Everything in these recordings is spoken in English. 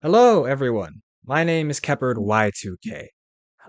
Hello, everyone. My name is KepherdY2K,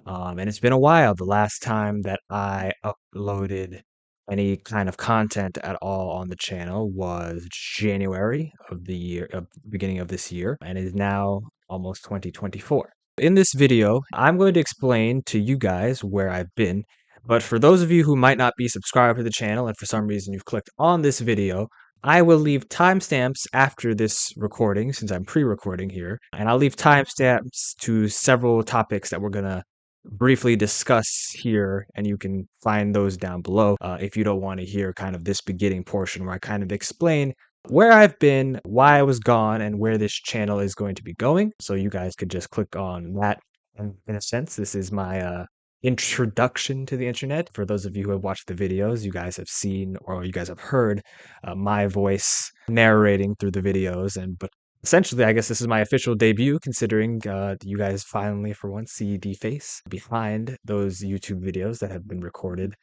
and it's been a while. The last time that I uploaded any kind of content at all on the channel was January of the year, beginning of this year, and it is now almost 2024. In this video, I'm going to explain to you guys where I've been, but for those of you who might not be subscribed to the channel and for some reason you've clicked on this video, I will leave timestamps after this recording since I'm pre-recording here, and I'll leave timestamps to several topics that we're gonna briefly discuss here, and you can find those down below if you don't want to hear kind of this beginning portion where I kind of explain where I've been, why I was gone, and where this channel is going to be going. So you guys could just click on that. And in a sense, this is my introduction to the internet. For those of you who have watched the videos, you guys have seen or you guys have heard my voice narrating through the videos. But essentially, I guess this is my official debut, considering you guys finally, for once, see the face behind those YouTube videos that have been recorded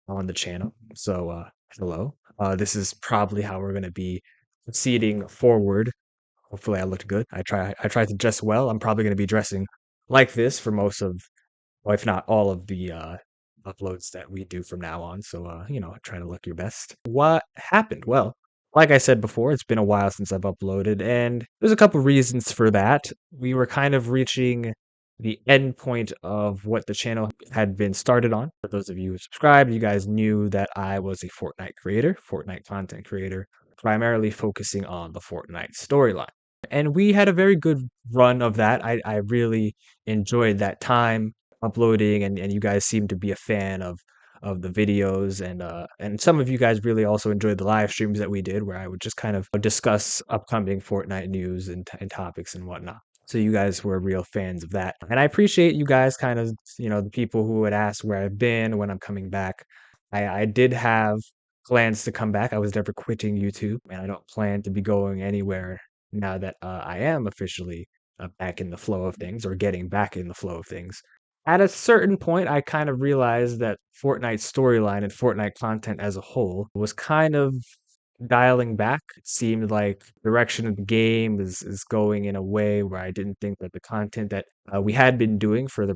on the channel. So, hello. This is probably how we're going to be proceeding forward. Hopefully, I looked good. I try to dress well. I'm probably going to be dressing like this for most of, well, if not all of the uploads that we do from now on. So, try to look your best. What happened? Well, like I said before, it's been a while since I've uploaded, and there's a couple reasons for that. We were kind of reaching the end point of what the channel had been started on. For those of you who subscribed, you guys knew that I was a Fortnite creator, Fortnite content creator, primarily focusing on the Fortnite storyline. And we had a very good run of that. I really enjoyed that time uploading, and you guys seem to be a fan of the videos, and some of you guys really also enjoyed the live streams that we did where I would just kind of discuss upcoming Fortnite news and topics and whatnot. So you guys were real fans of that. And I appreciate you guys kind of, the people who would ask where I've been, when I'm coming back. I did have plans to come back. I was never quitting YouTube, and I don't plan to be going anywhere now that I am officially back in the flow of things or getting back in the flow of things. At a certain point, I kind of realized that Fortnite storyline and Fortnite content as a whole was kind of dialing back. It seemed like direction of the game is going in a way where I didn't think that the content that we had been doing for the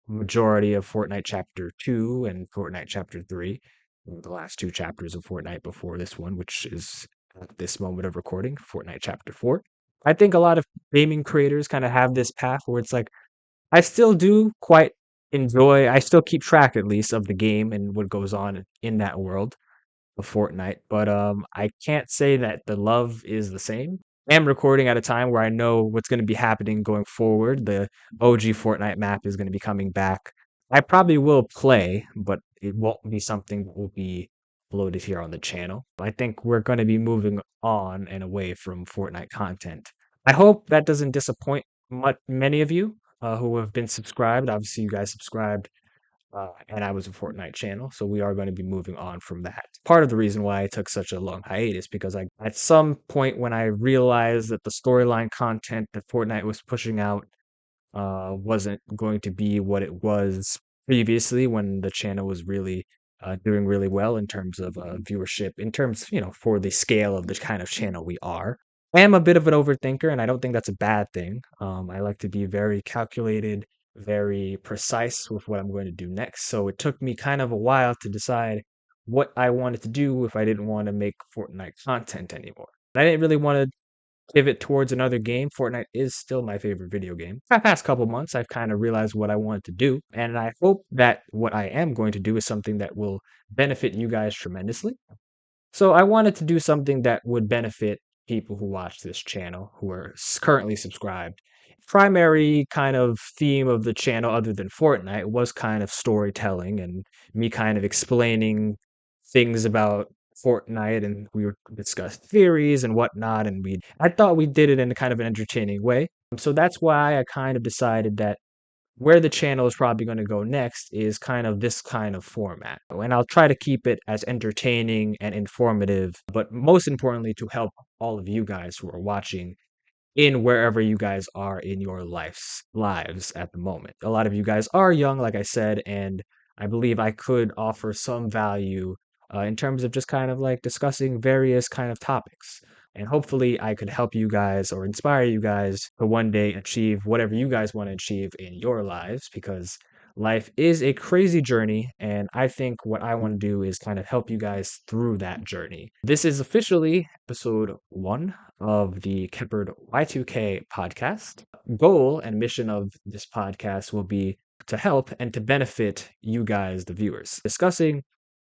majority of Fortnite Chapter 2 and Fortnite Chapter 3, the last two chapters of Fortnite before this one, which is at this moment of recording, Fortnite Chapter 4. I think a lot of gaming creators kind of have this path where it's like, I still do quite enjoy, I still keep track at least of the game and what goes on in that world of Fortnite, but I can't say that the love is the same. I am recording at a time where I know what's going to be happening going forward. The OG Fortnite map is going to be coming back. I probably will play, but it won't be something that will be uploaded here on the channel. I think we're going to be moving on and away from Fortnite content. I hope that doesn't disappoint many of you who have been subscribed. Obviously, you guys subscribed and I was a Fortnite channel, so we are going to be moving on from that. Part of the reason why I took such a long hiatus because at some point when I realized that the storyline content that Fortnite was pushing out wasn't going to be what it was previously when the channel was really doing really well in terms of viewership, in terms, for the scale of the kind of channel we are. I am a bit of an overthinker, and I don't think that's a bad thing. I like to be very calculated, very precise with what I'm going to do next. So it took me kind of a while to decide what I wanted to do if I didn't want to make Fortnite content anymore. I didn't really want to pivot towards another game. Fortnite is still my favorite video game. The past couple months, I've kind of realized what I wanted to do, and I hope that what I am going to do is something that will benefit you guys tremendously. So I wanted to do something that would benefit people who watch this channel, who are currently subscribed. Primary kind of theme of the channel, other than Fortnite, was kind of storytelling and me kind of explaining things about Fortnite, and we would discuss theories and whatnot, and I thought we did it in a kind of an entertaining way. So that's why I kind of decided that where the channel is probably going to go next is kind of this kind of format. And I'll try to keep it as entertaining and informative, but most importantly, to help all of you guys who are watching in wherever you guys are in your lives at the moment. A lot of you guys are young, like I said, and I believe I could offer some value in terms of just kind of like discussing various kind of topics. And hopefully, I could help you guys or inspire you guys to one day achieve whatever you guys want to achieve in your lives, because life is a crazy journey. And I think what I want to do is kind of help you guys through that journey. This is officially episode 1 of the KepherdY2K podcast. Goal and mission of this podcast will be to help and to benefit you guys, the viewers, discussing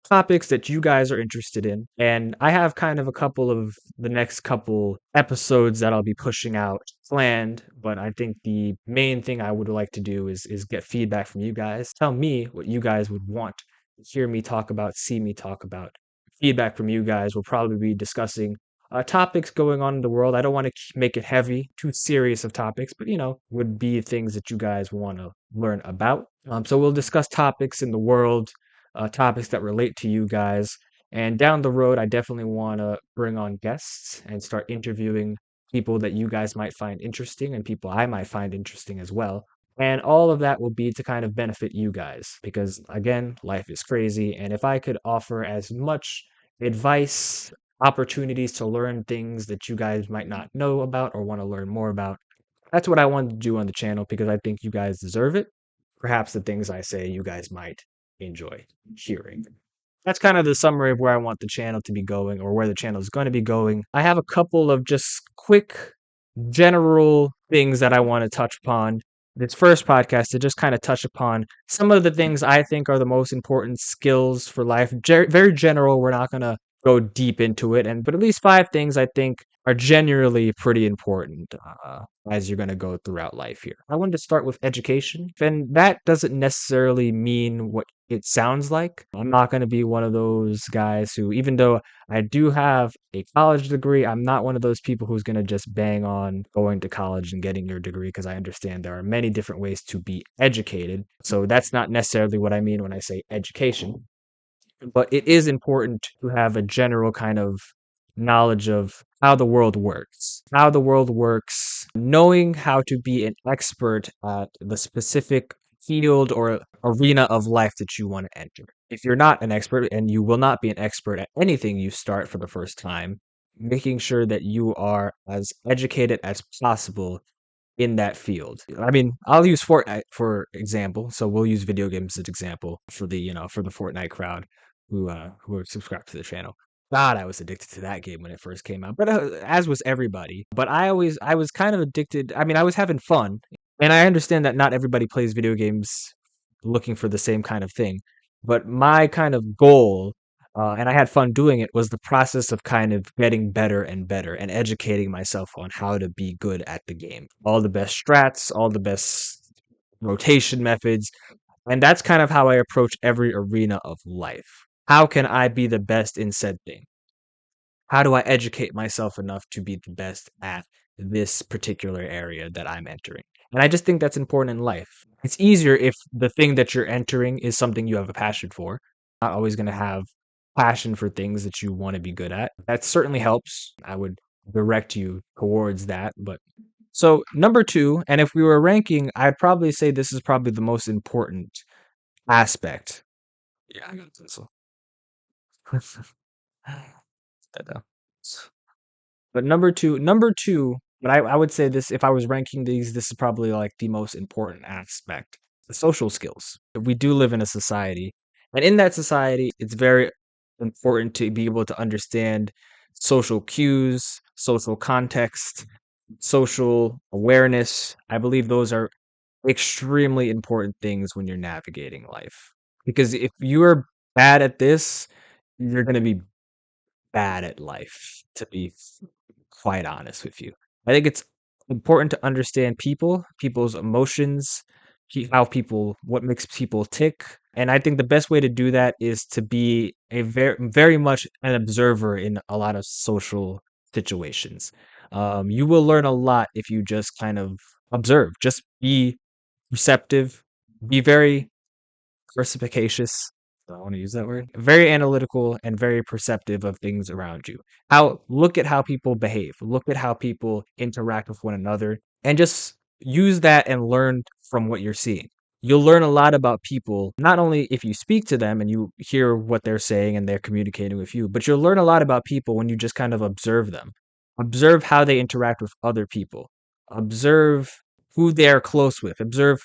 topics that you guys are interested in. And I have kind of a couple of the next couple episodes that I'll be pushing out planned, but I think the main thing I would like to do is get feedback from you guys. Tell me what you guys would want to hear me talk about, see me talk about. Feedback from you guys will probably be discussing topics going on in the world. I don't want to make it heavy, too serious of topics, but would be things that you guys want to learn about. So we'll discuss topics in the world, topics that relate to you guys. And down the road, I definitely want to bring on guests and start interviewing people that you guys might find interesting and people I might find interesting as well. And all of that will be to kind of benefit you guys because, again, life is crazy. And if I could offer as much advice, opportunities to learn things that you guys might not know about or want to learn more about, that's what I wanted to do on the channel because I think you guys deserve it. Perhaps the things I say you guys might enjoy hearing. That's kind of the summary of where I want the channel to be going or where the channel is going to be going. I have a couple of just quick general things that I want to touch upon. This first podcast to just kind of touch upon some of the things I think are the most important skills for life. Very general. We're not going to go deep into it, but at least 5 things I think are generally pretty important as you're going to go throughout life here. I wanted to start with education, and that doesn't necessarily mean what it sounds like. I'm not going to be one of those guys who, even though I do have a college degree, I'm not one of those people who's going to just bang on going to college and getting your degree because I understand there are many different ways to be educated. So that's not necessarily what I mean when I say education. But it is important to have a general kind of knowledge of how the world works. How the world works, knowing how to be an expert at the specific field or arena of life that you want to enter. If you're not an expert, and you will not be an expert at anything you start for the first time, making sure that you are as educated as possible in that field. I mean, I'll use Fortnite for example. So we'll use video games as example for the for the Fortnite crowd who are subscribed to the channel. God, I was addicted to that game when it first came out, but as was everybody. But I was kind of addicted. I mean, I was having fun, and I understand that not everybody plays video games looking for the same kind of thing. But my kind of goal, and I had fun doing it, was the process of kind of getting better and better and educating myself on how to be good at the game. All the best strats, all the best rotation methods. And that's kind of how I approach every arena of life. How can I be the best in said thing? How do I educate myself enough to be the best at this particular area that I'm entering? And I just think that's important in life. It's easier if the thing that you're entering is something you have a passion for. Not always going to have passion for things that you want to be good at. That certainly helps. I would direct you towards that. But so, number 2, and if we were ranking, I'd probably say this is probably the most important aspect. Yeah, I got a pencil. Ta-da. But number two, but I would say this if I was ranking these, this is probably like the most important aspect. The social skills. We do live in a society, and in that society, it's very important to be able to understand social cues, social context, social awareness. I believe those are extremely important things when you're navigating life. Because if you're bad at this, you're going to be bad at life, to be quite honest with you. I think it's important to understand people, people's emotions, how people, what makes people tick. And I think the best way to do that is to be a very much an observer in a lot of social situations. You will learn a lot if you just kind of observe, just be receptive, be very perspicacious. I want to use that word. Very analytical and very perceptive of things around you. Look at how people behave. Look at how people interact with one another, and just use that and learn from what you're seeing. You'll learn a lot about people, not only if you speak to them and you hear what they're saying and they're communicating with you, but you'll learn a lot about people when you just kind of observe them. Observe how they interact with other people. Observe who they are close with. Observe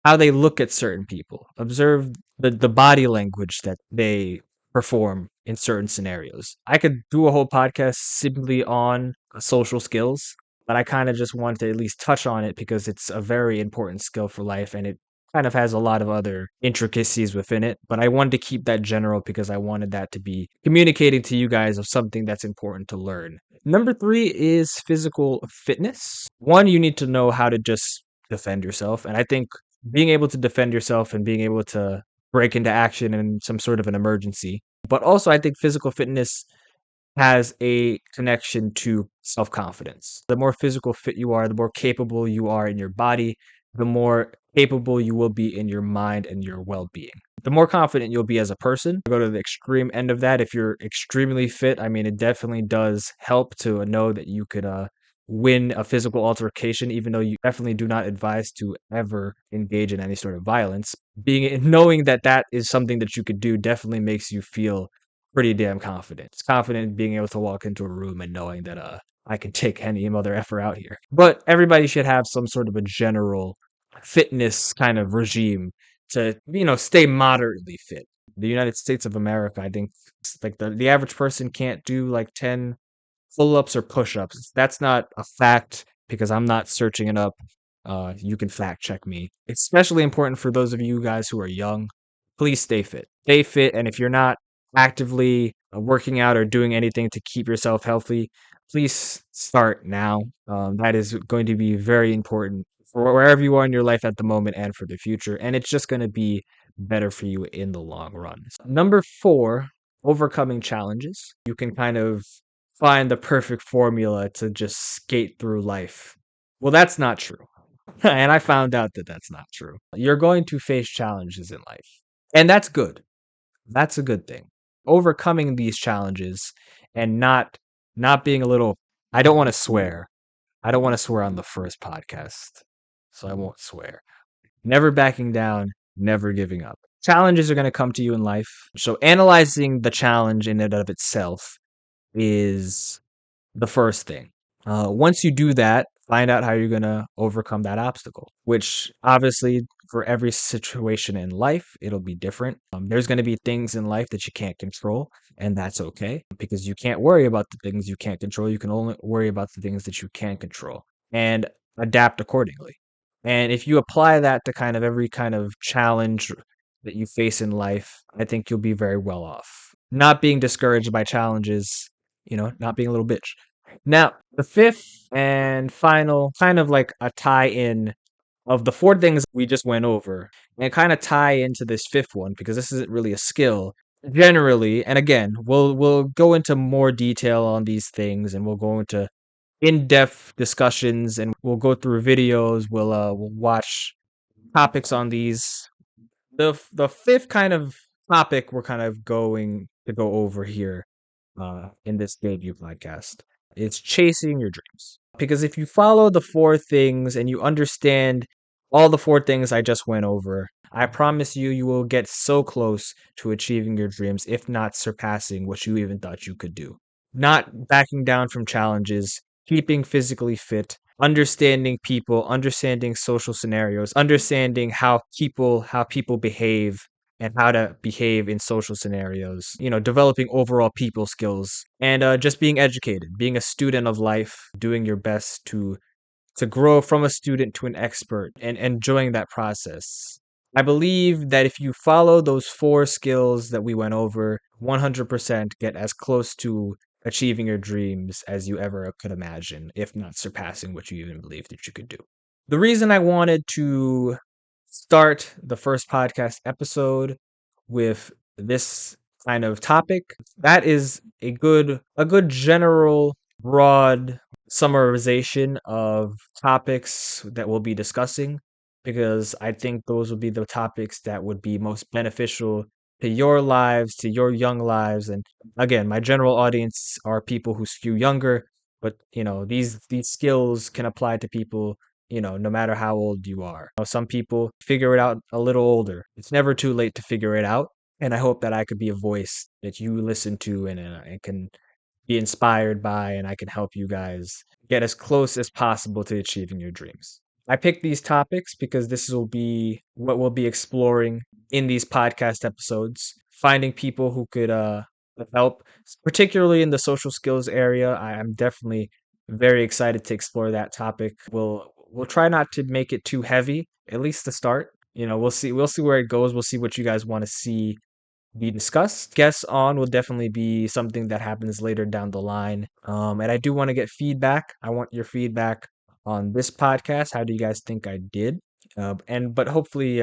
how they look at certain people. Observe the body language that they perform in certain scenarios. I could do a whole podcast simply on social skills, but I kind of just wanted to at least touch on it because it's a very important skill for life and it kind of has a lot of other intricacies within it. But I wanted to keep that general because I wanted that to be communicating to you guys of something that's important to learn. Number three is physical fitness. One, you need to know how to just defend yourself. And I think being able to defend yourself and being able to break into action in some sort of an emergency. But also, I think physical fitness has a connection to self confidence. The more physical fit you are, the more capable you are in your body, the more capable you will be in your mind and your well being. The more confident you'll be as a person. Go to the extreme end of that. If you're extremely fit, I mean, it definitely does help to know that you could win a physical altercation, even though you definitely do not advise to ever engage in any sort of violence. Knowing that that is something that you could do definitely makes you feel pretty damn confident. It's confident being able to walk into a room and knowing that I can take any mother effer out here. But everybody should have some sort of a general fitness kind of regime to stay moderately fit. The United States of America, I think, like the average person can't do like 10 pull-ups or push-ups. That's not a fact because I'm not searching it up. You can fact check me. It's especially important for those of you guys who are young. Please stay fit. Stay fit, and if you're not actively working out or doing anything to keep yourself healthy, please start now. That is going to be very important for wherever you are in your life at the moment and for the future. And it's just going to be better for you in the long run. Number four, overcoming challenges. You can kind of find the perfect formula to just skate through life. Well, that's not true. And I found out that that's not true. You're going to face challenges in life. And that's good. That's a good thing. Overcoming these challenges and not being a little I don't want to swear. I don't want to swear on the first podcast. So I won't swear. Never backing down, never giving up. Challenges are going to come to you in life. So analyzing the challenge in and of itself is the first thing. Once you do that, find out how you're going to overcome that obstacle, which obviously for every situation in life, it'll be different. There's going to be things in life that you can't control, and that's okay because you can't worry about the things you can't control. You can only worry about the things that you can control and adapt accordingly. And if you apply that to kind of every kind of challenge that you face in life, I think you'll be very well off. Not being discouraged by challenges, not being a little bitch. Now, the fifth and final, kind of like a tie in of the four things we just went over, and kind of tie into this fifth one because this isn't really a skill. Generally, and again, we'll go into more detail on these things, and we'll go into in-depth discussions, and we'll go through videos. We'll watch topics on these. The fifth kind of topic we're kind of going to go over here in this debut podcast. It's chasing your dreams. Because if you follow the four things and you understand all the four things I just went over, I promise you, you will get so close to achieving your dreams, if not surpassing what you even thought you could do. Not backing down from challenges, keeping physically fit, understanding people, understanding social scenarios, understanding how people behave and how to behave in social scenarios, developing overall people skills and just being educated, being a student of life, doing your best to grow from a student to an expert and enjoying that process. I believe that if you follow those four skills that we went over, 100% get as close to achieving your dreams as you ever could imagine, if not surpassing what you even believed that you could do. The reason I wanted to start the first podcast episode with this kind of topic, that is a good general broad summarization of topics that we'll be discussing because I think those would be the topics that would be most beneficial to your lives, to your young lives. And again, my general audience are people who skew younger, but these skills can apply to people no matter how old you are. Some people figure it out a little older. It's never too late to figure it out. And I hope that I could be a voice that you listen to and can be inspired by, and I can help you guys get as close as possible to achieving your dreams. I picked these topics because this will be what we'll be exploring in these podcast episodes, finding people who could help, particularly in the social skills area. I'm definitely very excited to explore that topic. We'll try not to make it too heavy, at least to start. We'll see where it goes. We'll see what you guys want to see be discussed. Guests on will definitely be something that happens later down the line. And I do want to get feedback. I want your feedback on this podcast. How do you guys think I did? But hopefully,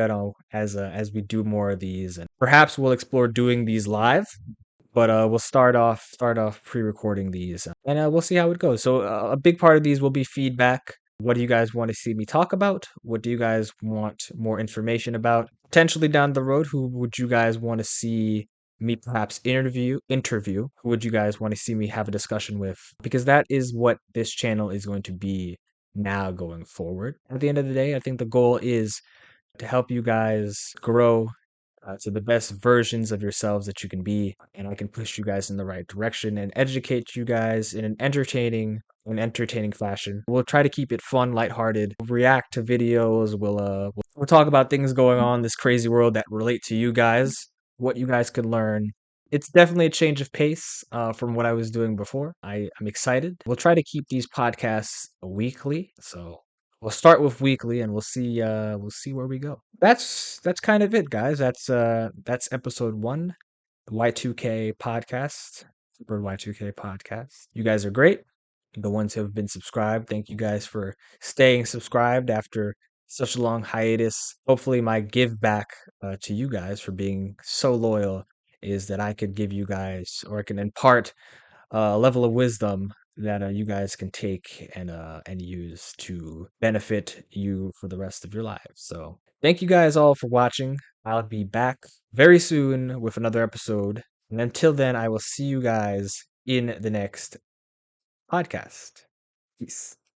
as we do more of these, and perhaps we'll explore doing these live. But we'll start off pre-recording these, and we'll see how it goes. So a big part of these will be feedback. What do you guys want to see me talk about? What do you guys want more information about? Potentially down the road, who would you guys want to see me perhaps interview? Who would you guys want to see me have a discussion with? Because that is what this channel is going to be now going forward. At the end of the day, I think the goal is to help you guys grow to the best versions of yourselves that you can be, and I can push you guys in the right direction and educate you guys in an entertaining fashion. We'll try to keep it fun, lighthearted. We'll react to videos. We'll talk about things going on in this crazy world that relate to you guys, what you guys could learn. It's definitely a change of pace from what I was doing before. I'm excited. We'll try to keep these podcasts weekly, so we'll start with weekly, and we'll see where we go. That's kind of it, guys. That's episode 1, the Y2K podcast, Super Y2K podcast. You guys are great. The ones who have been subscribed, thank you guys for staying subscribed after such a long hiatus. Hopefully, my give back to you guys for being so loyal is that I could give you guys, or I can impart a level of wisdom that you guys can take and use to benefit you for the rest of your lives. So thank you guys all for watching. I'll be back very soon with another episode. And until then, I will see you guys in the next podcast. Peace.